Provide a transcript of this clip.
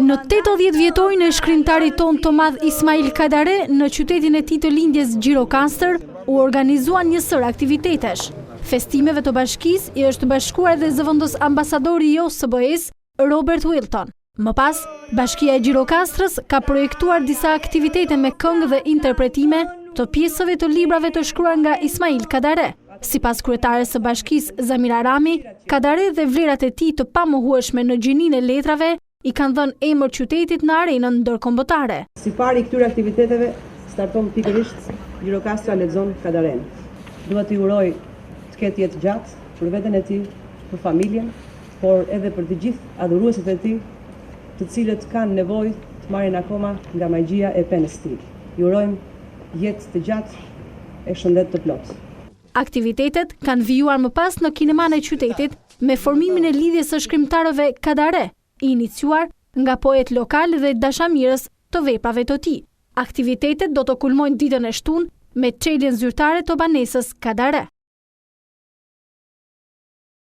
Në 80 vjetojnë e shkrimtarit ton të madh Ismail Kadare, në qytetin e tij të lindjes Gjirokastër, u organizuan një sër aktivitetesh. Festimeve të bashkisë i është bashkuar dhe zëvendës ambasadori i OSBE-s, Robert Wilton. Më pas, Bashkia e Gjirokastrës ka projektuar disa aktivitete me këngë dhe interpretime të pjesëve të librave të shkruar nga Ismail Kadare. Sipas kryetares së bashkisë Zamira Rami, Kadare dhe vlerat e tij të pamohueshme në gjininë e letrave i kanë dhënë emër qytetit në arenën ndërkombëtare. Sipari këtyre aktiviteteve starton pikërisht Gjirokastra lexon Kadaren. Dua t'i uroj të ketë jetë gjatë për veten e tij, për familjen, por edhe për të gjithë adhuruesit e tij, të cilët kanë nevojë të marrin akoma nga magjia e penës së tij. Ju urojmë jetë të gjatë e shëndet të plotë. Aktivitetet kanë vijuar më pas në kineman e qytetit me formimin e lidhjes së shkrimtarëve Kadare, i iniciuar nga poet lokal dhe dashamirës të veprave të tij. Aktivitetet do të kulmojnë ditën e shtunë me çeljen zyrtare të banesës Kadare.